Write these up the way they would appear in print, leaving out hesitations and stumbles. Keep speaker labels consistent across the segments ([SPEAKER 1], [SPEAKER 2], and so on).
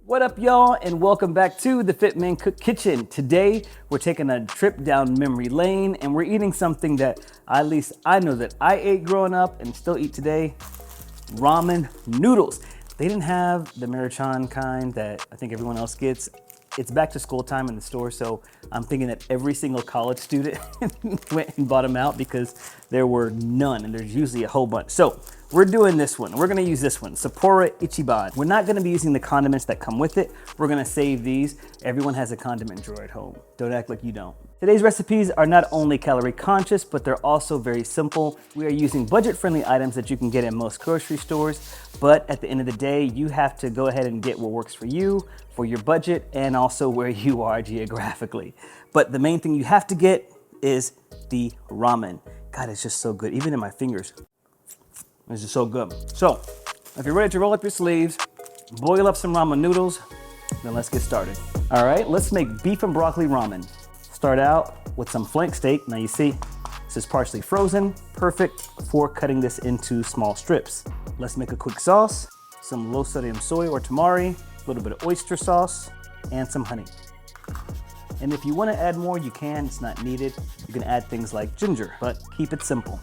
[SPEAKER 1] What up, y'all, and welcome back to the FitMenCook kitchen. Today, we're taking a trip down memory lane, and we're eating something that at least I know that I ate growing up and still eat today, ramen noodles. They didn't have the American kind that I think everyone else gets. It's back to school time in the store, so I'm thinking that every single college student went and bought them out because there were none, and there's usually a whole bunch. So we're doing this one. We're gonna use this one, Sapporo Ichiban. We're not gonna be using the condiments that come with it. We're gonna save these. Everyone has a condiment drawer at home. Don't act like you don't. Today's recipes are not only calorie conscious, but they're also very simple. We are using budget-friendly items that you can get in most grocery stores, but at the end of the day, you have to go ahead and get what works for you, for your budget, and also where you are geographically. But the main thing you have to get is the ramen. God, it's just so good, even in my fingers. It's just so good. So, if you're ready to roll up your sleeves, boil up some ramen noodles, then let's get started. All right, let's make beef and broccoli ramen. Start out with some flank steak. Now you see, this is partially frozen, perfect for cutting this into small strips. Let's make a quick sauce, some low sodium soy or tamari, a little bit of oyster sauce, and some honey. And if you want to add more, you can, it's not needed. You can add things like ginger, but keep it simple.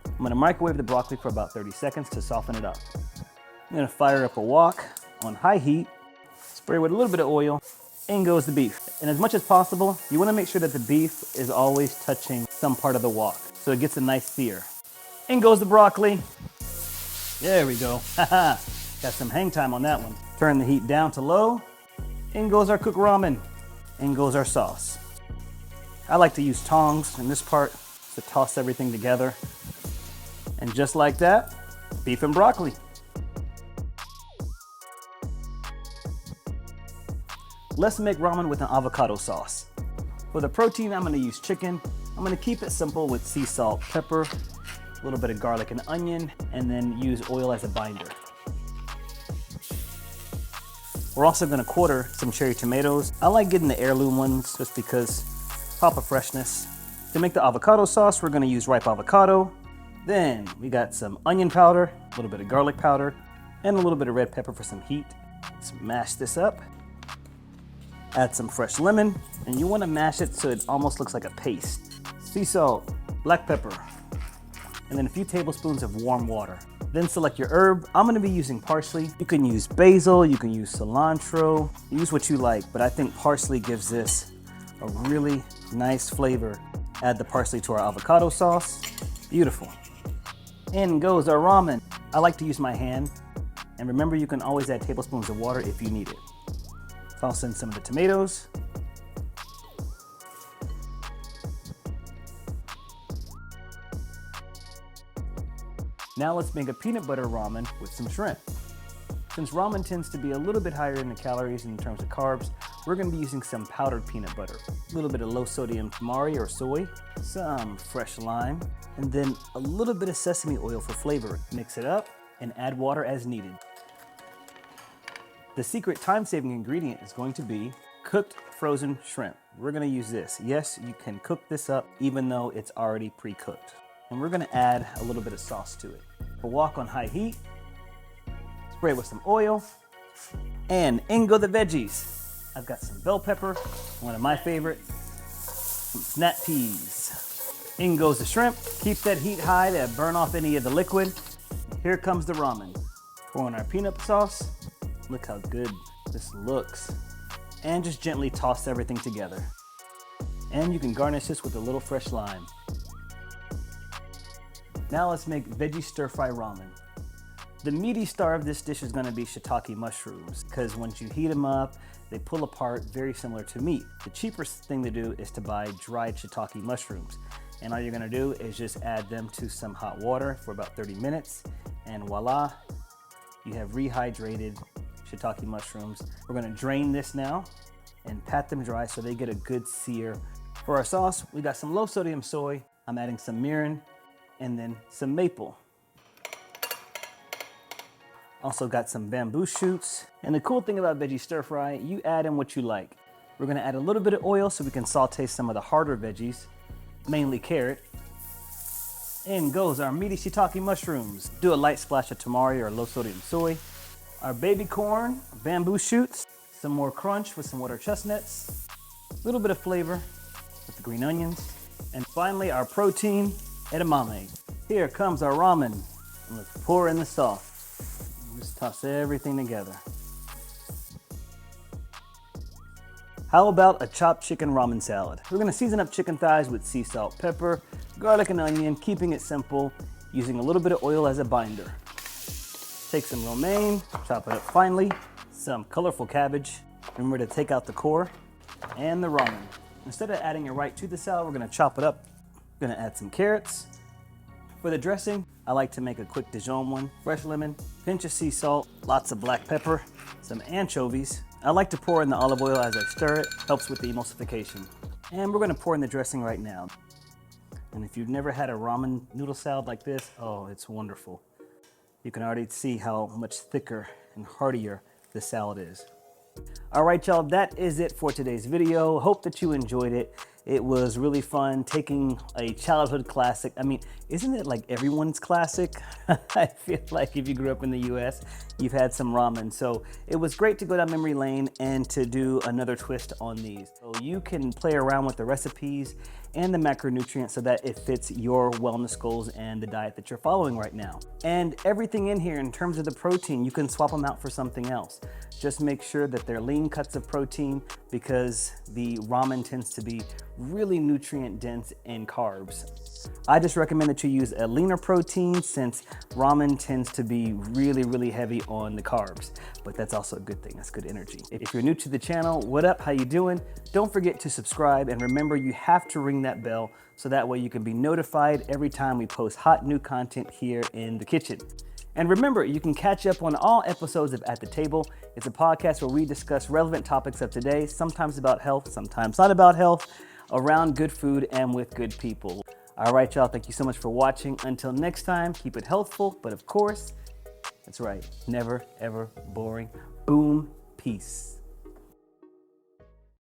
[SPEAKER 1] I'm gonna microwave the broccoli for about 30 seconds to soften it up. I'm gonna fire up a wok on high heat, spray with a little bit of oil, in goes the beef. And as much as possible, you wanna make sure that the beef is always touching some part of the wok, so it gets a nice sear. In goes the broccoli. There we go, haha. Got some hang time on that one. Turn the heat down to low. In goes our cooked ramen. In goes our sauce. I like to use tongs in this part to toss everything together. And just like that, beef and broccoli. Let's make ramen with an avocado sauce. For the protein, I'm gonna use chicken. I'm gonna keep it simple with sea salt, pepper, a little bit of garlic and onion, and then use oil as a binder. We're also gonna quarter some cherry tomatoes. I like getting the heirloom ones just because pop of freshness. To make the avocado sauce, we're gonna use ripe avocado. Then we got some onion powder, a little bit of garlic powder, and a little bit of red pepper for some heat. Let's mash this up. Add some fresh lemon, and you wanna mash it so it almost looks like a paste. Sea salt, black pepper, and then a few tablespoons of warm water. Then select your herb. I'm gonna be using parsley. You can use basil, you can use cilantro, use what you like, but I think parsley gives this a really nice flavor. Add the parsley to our avocado sauce. Beautiful. In goes our ramen. I like to use my hand, and remember you can always add tablespoons of water if you need it. Toss in some of the tomatoes. Now let's make a peanut butter ramen with some shrimp. Since ramen tends to be a little bit higher in the calories in terms of carbs, we're gonna be using some powdered peanut butter, a little bit of low sodium tamari or soy, some fresh lime, and then a little bit of sesame oil for flavor. Mix it up and add water as needed. The secret time-saving ingredient is going to be cooked frozen shrimp. We're gonna use this. Yes, you can cook this up even though it's already pre-cooked. And we're gonna add a little bit of sauce to it. A wok on high heat, spray it with some oil, and in go the veggies. I've got some bell pepper, one of my favorites, some snap peas. In goes the shrimp. Keep that heat high to burn off any of the liquid. Here comes the ramen. Pour in our peanut sauce. Look how good this looks. And just gently toss everything together. And you can garnish this with a little fresh lime. Now let's make veggie stir-fry ramen. The meaty star of this dish is gonna be shiitake mushrooms, because once you heat them up, they pull apart very similar to meat. The cheapest thing to do is to buy dried shiitake mushrooms. And all you're gonna do is just add them to some hot water for about 30 minutes, and voila, you have rehydrated shiitake mushrooms. We're gonna drain this now and pat them dry so they get a good sear. For our sauce, we got some low sodium soy. I'm adding some mirin and then some maple. Also got some bamboo shoots. And the cool thing about veggie stir fry, you add in what you like. We're gonna add a little bit of oil so we can saute some of the harder veggies, mainly carrot. In goes our meaty shiitake mushrooms. Do a light splash of tamari or low sodium soy. our baby corn, bamboo shoots, some more crunch with some water chestnuts, a little bit of flavor with the green onions, and finally our protein, edamame. Here comes our ramen, and let's pour in the sauce. Just toss everything together. How about a chopped chicken ramen salad? We're gonna season up chicken thighs with sea salt, pepper, garlic and onion, keeping it simple, using a little bit of oil as a binder. Take some romaine, chop it up finely, some colorful cabbage. Remember to take out the core and the ramen. Instead of adding it right to the salad, we're gonna chop it up. We're gonna add some carrots. For the dressing, I like to make a quick Dijon one. Fresh lemon, pinch of sea salt, lots of black pepper, some anchovies. I like to pour in the olive oil as I stir it, helps with the emulsification. And we're gonna pour in the dressing right now. And if you've never had a ramen noodle salad like this, oh, it's wonderful. You can already see how much thicker and heartier this salad is. All right, y'all, that is it for today's video. Hope that you enjoyed it. It was really fun taking a childhood classic. I mean, isn't it like everyone's classic? I feel like if you grew up in the US, you've had some ramen. So it was great to go down memory lane and to do another twist on these. So you can play around with the recipes and the macronutrients so that it fits your wellness goals and the diet that you're following right now. And everything in here in terms of the protein, you can swap them out for something else. Just make sure that they're lean cuts of protein because the ramen tends to be really nutrient dense in carbs. I just recommend that you use a leaner protein since ramen tends to be really heavy on the carbs, but that's also a good thing. That's good energy. If you're new to the channel, what up? How you doing? Don't forget to subscribe, and remember you have to ring that bell so that way you can be notified every time we post hot new content here in the kitchen. And remember, you can catch up on all episodes of At the Table. It's a podcast where we discuss relevant topics of today, sometimes about health, sometimes not about health, around good food and with good people. All right, y'all, thank you so much for watching. Until next time, keep it healthful, but of course, that's right, never, ever boring. Boom, peace.